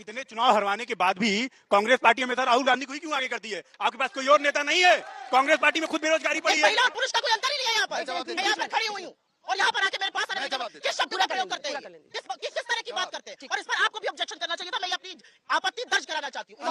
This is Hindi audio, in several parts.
इतने चुनाव हरवाने के बाद भी कांग्रेस पार्टी हमेशा राहुल गांधी को ही क्यों आगे करती है? आपके पास कोई और नेता नहीं है? कांग्रेस पार्टी में खुद बेरोजगारी पड़ी है। महिला और पुरुष का कोई अंतर ही नहीं है यहाँ पर। मैं यहाँ पर खड़ी हुई हूँ और यहाँ पर आके मेरे पास किस शब्द का प्रयोग करते हैं, किस तरह की बात करते हैं, और इस पर आपको भी ऑब्जेक्शन करना चाहिए था। मैं अपनी आपत्ति दर्ज कराना चाहती हूँ।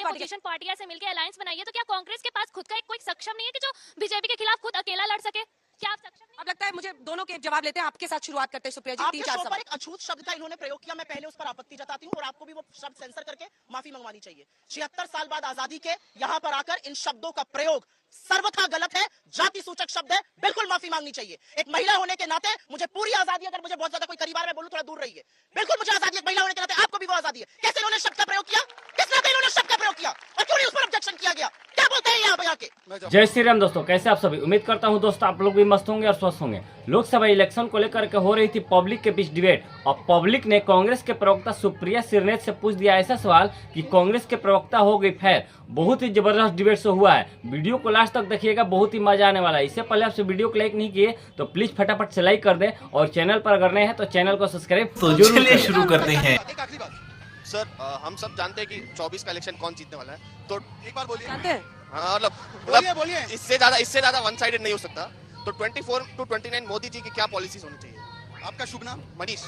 अपोजिशन पार्टियां से मिलकर अलायंस बनाई है, तो क्या कांग्रेस के पास खुद का कोई सक्षम नहीं है कि जो बीजेपी के खिलाफ खुद अकेला लड़ सके? क्या आप सक्षम नहीं? अब लगता है मुझे दोनों के जवाब लेते हैं। आपके साथ शुरुआत करते हैं सुप्रिया जी। आपके शो पर एक अछूत शब्द का इन्होंने प्रयोग किया, मैं पहले उस पर आपत्ति जताती हूँ और आपको भी वो शब्द सेंसर करके माफी मंगवानी चाहिए। 76 साल बाद आजादी के यहाँ पर आकर इन शब्दों का प्रयोग सर्वथा गलत है, जाति सूचक शब्द है, बिल्कुल माफी मांगनी चाहिए। एक महिला होने के नाते मुझे पूरी आजादी, अगर मुझे बहुत ज्यादा कोई करीब आ रहा है मैं बोलूं थोड़ा दूर रहिए, बिल्कुल मुझे आजादी, एक महिला होने के नाते आपको भी वो आजादी है। कैसे इन्होंने शब्द का प्रयोग किया, किस नाते इन्होंने शब्द का प्रयोग किया और क्यों नहीं उस पर ऑब्जेक्शन किया गया? क्या बोलते हैं यहाँ पे आके? जय श्री राम दोस्तों, कैसे आप सभी? उम्मीद करता हूँ दोस्तों आप लोग भी मस्त होंगे और स्वस्थ होंगे। लोकसभा इलेक्शन को लेकर के हो रही थी पब्लिक के बीच डिबेट और पब्लिक ने कांग्रेस के प्रवक्ता सुप्रिया सिरनेत से पूछ दिया ऐसा सवाल कि कांग्रेस के प्रवक्ता हो गई फैर। बहुत ही जबरदस्त डिबेट से हुआ है। वीडियो को लास्ट तक देखिएगा, बहुत ही मजा आने वाला है। इससे पहले आपसे वीडियो को लाइक नहीं किए तो प्लीज फटाफट से लाइक कर दें और चैनल पर अगर नए हैं तो चैनल को सब्सक्राइब तो चलिए शुरू करते हैं। एक आखिरी बात सर, हम सब जानते हैं कि 24 का इलेक्शन कौन जीतने वाला है, तो एक बार बोलिए। जानते हैं? हाँ, मतलब बोलिए। इससे ज्यादा वन साइडेड नहीं हो सकता। तो 24 to 29 मोदी जी की क्या पॉलिसीज होनी चाहिए? आपका शुभ नाम? मनीष।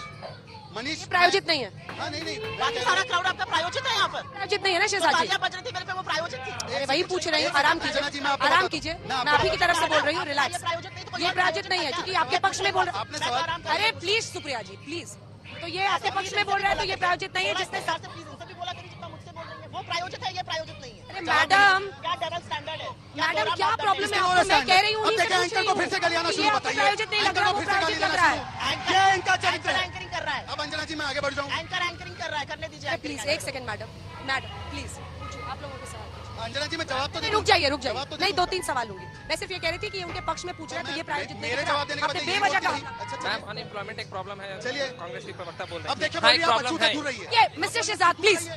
मनीष। प्रायोजित नहीं है। हाँ, नहीं बाकी सारा क्राउड आपका प्रायोजित है यहाँ पर। प्रायोजित नहीं है ना शहजाद जी? तालियां बज रही थी मेरे पे, वो प्रायोजित थी। अरे वही पूछ रही हूँ, आराम कीजिए, आराम कीजिए। मैं आप ही की तरफ से बोल रही हूँ, रिलैक्स। ये प्रायोजित नहीं है क्योंकि आपके पक्ष में बोल रहे। अरे प्लीज सुप्रिया जी प्लीज, तो ये आपके पक्ष में बोल रहे हैं तो ये प्रायोजित नहीं है। जिसने वो प्रायोजित है, ये प्रायोजित नहीं है। अरे मैडम, क्या डबल स्टैंडर्ड है? मैडम क्या प्रॉब्लम है आपको? मैं कह रही हूँ प्रायोजित नहीं लग रहा, वो प्रायोजित लग रहा है। इनका चरित्र है। एंकरिंग कर रहा है। अब अंजना जी मैं आगे बढ़ जाऊँ। एंकरिंग कर रहा है, करने दीजिए प्लीज एक सेकंड मैडम प्लीज पूछिए आप लोगों के सवाल। अंजना जी मैं जवाब तो नहीं रुक जाइए नहीं, 2-3 सवाल लूंगी। मैं सिर्फ ये कह रही थी कि उनके पक्ष में पूछ रहा है तो ये प्रायोजित नहीं है। जवाब देने के बाद बेवजह कहा। मैम अनएम्प्लॉयमेंट एक प्रॉब्लम है। चलिए कांग्रेस की प्रवक्ता बोल रहे अब देखिए हैं। हाँ, एक प्रॉब्लम है। ये मिस्टर शहजाद प्लीज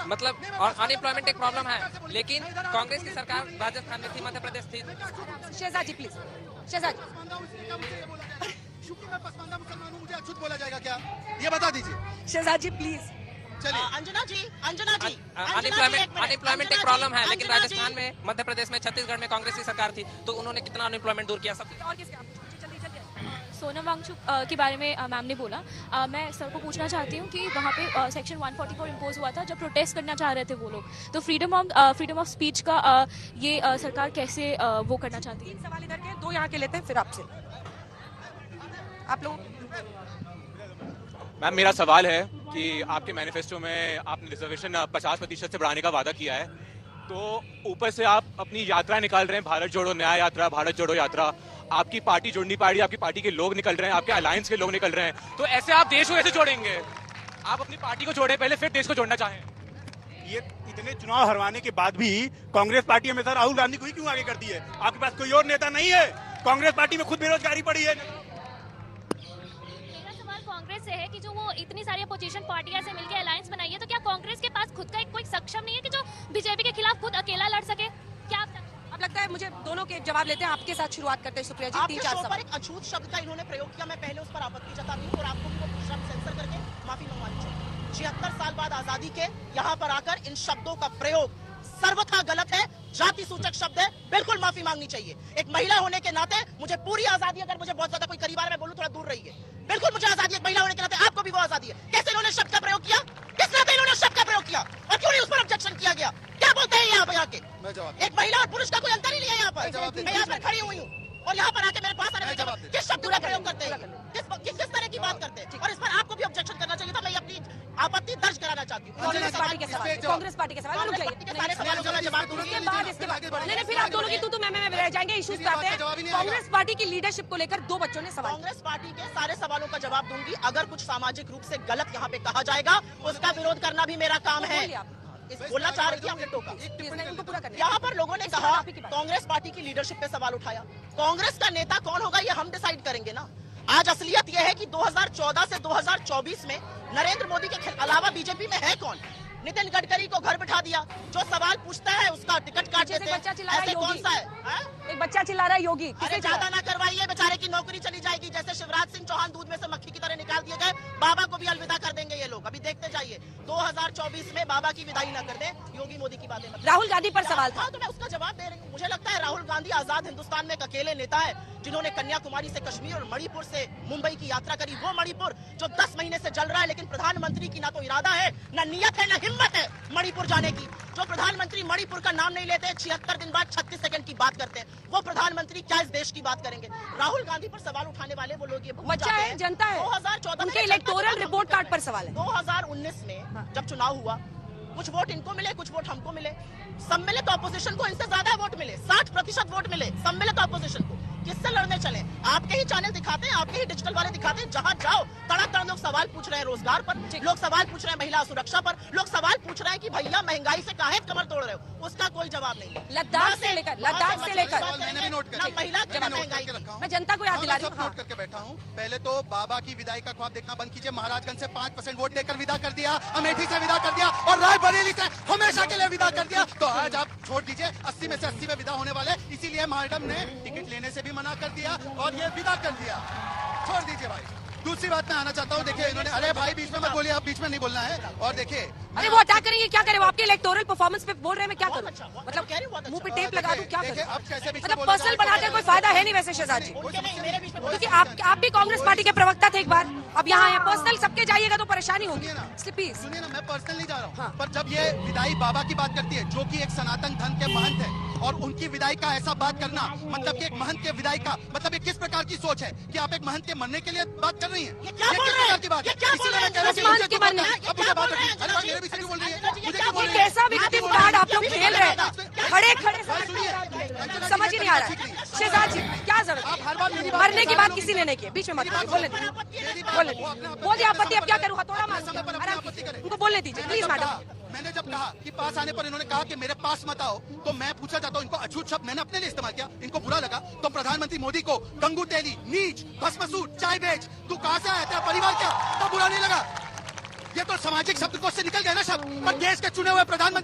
मतलब अनएम्प्लॉयमेंट एक प्रॉब्लम है, लेकिन कांग्रेस की सरकार राजस्थान में थी, मध्य प्रदेश थी। शहजाद जी प्लीज, शहजाद मुझे अछूत बोला जाएगा क्या, ये बता दीजिए। शहजाद जी प्लीज। चलिए अंजना जी अनएम्प्लॉयमेंट एक प्रॉब्लम है, लेकिन राजस्थान में, मध्य प्रदेश में, छत्तीसगढ़ में कांग्रेस की सरकार थी, तो उन्होंने कितना अनएम्प्लॉयमेंट दूर किया? सब। और किसके? सोनम वांगचुक के बारे में मैम ने बोला। मैं सर को पूछना चाहती हूँ कि वहाँ पे सेक्शन 144 इम्पोज हुआ था जब प्रोटेस्ट करना चाह रहे थे वो लोग, तो फ्रीडम ऑफ स्पीच का ये सरकार कैसे वो करना चाहती है? 3 सवाल इधर के, 2 यहाँ के लेते हैं, फिर आपसे। आप लोग। मैम मेरा सवाल है कि आपके मैनिफेस्टो में आपने रिजर्वेशन 50% से बढ़ाने का वादा किया है, तो ऊपर से आप अपनी यात्रा निकाल रहे हैं, भारत जोड़ो न्याय यात्रा, भारत जोड़ो यात्रा। आपकी पार्टी जुड़नी पार्टी, आपकी पार्टी के लोग निकल रहे हैं, आपके अलायंस के लोग निकल रहे हैं, तो ऐसे आप देश को कैसे जोड़ेंगे? आप अपनी पार्टी को जोड़े पहले, फिर देश को जोड़ना चाहें। ये इतने चुनाव हरवाने के बाद भी कांग्रेस पार्टी हमेशा राहुल गांधी को ही क्यों आगे करती है? आपके पास कोई और नेता नहीं है? कांग्रेस पार्टी में खुद बेरोजगारी पड़ी है। कांग्रेस से है कि जो वो इतनी सारी अपोजिशन पार्टियां से मिलकर अलायंस बनाई है, तो क्या कांग्रेस के पास खुद का कोई सक्षम नहीं है कि जो बीजेपी के खिलाफ खुद अकेला लड़ सके? क्या आप अब लगता है मुझे दोनों के जवाब लेते हैं। आपके साथ शुरुआत करते हैं सुप्रिया जी। 3-4 शो पर सवाल। एक अछूत शब्द का इन्होंने प्रयोग किया, मैं पहले उस पर आपत्ति जताती हूँ और आपको भी वो शब्द सेंसर करके माफी मंगवानी चाहिए। 76 साल बाद आजादी के यहाँ पर आकर इन शब्दों का प्रयोग सर्वथा गलत है, जाति सूचक शब्द है, बिल्कुल माफी मांगनी चाहिए। एक महिला होने के नाते मुझे पूरी आजादी, अगर मुझे बहुत ज्यादा कोई करीब आ रहा है मैं बोलूं थोड़ा दूर रहिए, बिल्कुल मुझे आजादी, एक महिला होने के नाते आपको भी वो आजादी है। कैसे इन्होंने शब्द का प्रयोग किया, किस नाते इन्होंने शब्द का प्रयोग किया और क्यों नहीं उस पर ऑब्जेक्शन किया गया? क्या बोलते हैं यहाँ पे आके? एक महिला और पुरुष का कोई अंतर ही नहीं है यहाँ पर। मैं यहाँ पर खड़ी हुई हूँ और यहाँ पर आके मेरे पास किस शब्द का प्रयोग करते हैं, किस तरह की बात करते हैं, और इस पर आपको भी ऑब्जेक्शन करना चाहिए था। मैं अपनी आपत्ति दर्ज कराना चाहती हूँ। कांग्रेस पार्टी के सवाल रुक जाइए। सारे सवालों का मैं जवाब दूंगी। इसके बाद नहीं, फिर आप दोनों की तू मैं रह जाएंगे। इश्यूज पे आते हैं। कांग्रेस पार्टी की लीडरशिप को लेकर 2 बच्चों ने सवाल। कांग्रेस पार्टी के सारे सवालों का जवाब दूंगी। अगर कुछ सामाजिक रूप से गलत यहाँ पे कहा जाएगा उसका विरोध करना भी मेरा काम है। बोलना चाह रही थी, आपने टोका। यहाँ पर लोगों ने कहा कांग्रेस पार्टी की लीडरशिप पे सवाल उठाया। कांग्रेस का नेता कौन होगा ये हम डिसाइड करेंगे ना। आज असलियत यह है कि 2014 से 2024 में नरेंद्र मोदी के अलावा बीजेपी में है कौन? नितिन गडकरी को घर बिठा दिया, जो सवाल पूछता है उसका टिकट काट पीछे से देते बच्चा हैं। चिल्ला रहा है, ऐसे कौन योगी। सा है, हाँ? एक बच्चा चिल्ला रहा है योगी, अरे किसे चिल्ला ज्यादा ना करवाइए, बेचारे की नौकरी चली जाएगी। जैसे शिवराज सिंह चौहान दूध में से मक्खी की तरह निकाल दिए गए, बाबा को भी अलविदा कर देंगे ये लोग। अभी देखते जाइए 2024 में बाबा की विदाई ना कर दे योगी मोदी की बातें मत। राहुल गांधी पर सवाल था। हाँ, तो मैं उसका जवाब दे रही हूँ। मुझे लगता है राहुल गांधी आजाद हिंदुस्तान में एक अकेले नेता है जिन्होंने कन्याकुमारी से कश्मीर और मणिपुर से मुंबई की यात्रा करी। वो मणिपुर जो 10 महीने से जल रहा है, लेकिन प्रधानमंत्री की ना तो इरादा है, ना नियत है, ना हिम्मत है मणिपुर जाने की। जो प्रधानमंत्री मणिपुर का नाम नहीं लेते, 76 दिन बाद 36 सेकंड की बात करते हैं, वो प्रधानमंत्री क्या इस देश की बात करेंगे? राहुल गांधी पर सवाल उठाने वाले वो लोग ये भूल बच्चा जाते है, हैं, जनता है, 2014 उनके इलेक्टोरल रिपोर्ट कार्ड पर सवाल है। 2019 में जब चुनाव हुआ, कुछ वोट इनको मिले, कुछ वोट हमको मिले। सम्मिलित ऑपोजिशन को इनसे ज्यादा वोट मिले, 60% वोट मिले सम्मिलित ऑपोजिशन को। किससे लड़ने चले? आपके ही चैनल दिखाते हैं, आपके ही डिजिटल वाले दिखाते हैं। जहां जाओ तड़ा लोग सवाल पूछ रहे हैं रोजगार पर, लोग सवाल पूछ रहे हैं महिला सुरक्षा पर, लोग सवाल पूछ रहे हैं कि भैया महंगाई से काहे कमर तोड़ रहे हो, उसका कोई जवाब नहीं है। लद्दाख से लेकर मैंने भी नोट ना महिला की ना नोट महंगाई करके की। रखा हूं। मैं जनता को याद दिला रही सब हूँ। नोट करके बैठा हूं। पहले तो बाबा की विदाई का ख्वाब देखना बंद कीजिए। महाराजगंज से 5% वोट देकर विदा कर दिया, अमेठी से विदा कर दिया और रायबरेली से हमेशा के लिए विदा कर दिया। तो आज आप छोड़ दीजिए, 80 में से 80 में विदा होने वाले, इसीलिए मैडम ने टिकट लेने से भी मना कर दिया और ये विदा कर दिया। छोड़ दीजिए भाई। दूसरी बात मैं आना चाहता हूँ, देखिए इन्होंने, अरे भाई बीच में मत बोलिए, आप बीच में नहीं बोलना है। और देखिए अरे वो अटैक करेंगे, क्या करें? वो आपके इलेक्टोरल परफॉर्मेंस पे बोल रहे हैं, मैं क्या करूं? मतलब मुंह पे टेप लगा दूं, क्या देखिए, करूं? आप कैसे बीच में मतलब बोलना पर्सनल चाहते हैं? बनाकर कोई फायदा है नहीं वैसे शहजाद जी, उनके नहीं, मेरे बीच में क्योंकि आप भी कांग्रेस पार्टी के प्रवक्ता थे एक बार, अब यहाँ है पर्सनल सबके जाइएगा तो परेशानी होगी। सुनिए ना, प्लीज सुनिए ना, मैं पर्सनल नहीं जा रहा हूँ, हाँ। पर जब ये विदाई बाबा की बात करती है, जो कि एक सनातन धर्म के महंत है, और उनकी विदाई का ऐसा बात करना, मतलब कि एक महंत के विदाई का मतलब ये किस प्रकार की सोच है कि आप एक महंत के मरने के लिए बात कर रही हैं? ये क्या किस बोल रहे प्रकार हैं? की बात है? ये क्या बोल इसीलिए मैं रहे कह रहा हूं हैं? कि समाज मुझे के तो मरने पता है। में अब क्या मुझे बोल बात रहे हैं? रखिए। अरे भाई, मेरे पीछे क्यों बोल रही है? मुझे क्यों बोल ये रही है? कैसा विक्टिम कार्ड आप लोग खेल रहे हैं? खड़े खड़े समझ ही नहीं आ रहा है। शहजाद जी क्या जरूरत आप हर बार मेरी है? बात मरने की सारे बात लोग- किसी ने नहीं की, बीच में मत मेरी बात बोलने सुनो। दीजिए, मेरी बात बोलने वो अपने- दीजिए। बोलिए आपत्ति, अब क्या करूँ? हथौड़ा मार समय पर अपनी आराम आपत्ति कीजिए। करें। उनको बोलने दीजिए प्लीज मैडम। मैंने जब कहा कि पास आने पर इन्होंने कहा कि मेरे पास मत आओ, तो मैं पूछना चाहता हूँ, इनको अछूत शब्द मैंने अपने लिए इस्तेमाल किया, इनको बुरा लगा, तो प्रधानमंत्री मोदी को गंगू तेली, नीच, भस्मसूट, चाय बेच, तू कहाँ से आया, तेरा परिवार क्या, तो बुरा नहीं लगा? ये तो सामाजिक शब्द को से निकल गया ना शब्द, पर देश के चुने हुए प्रधानमंत्री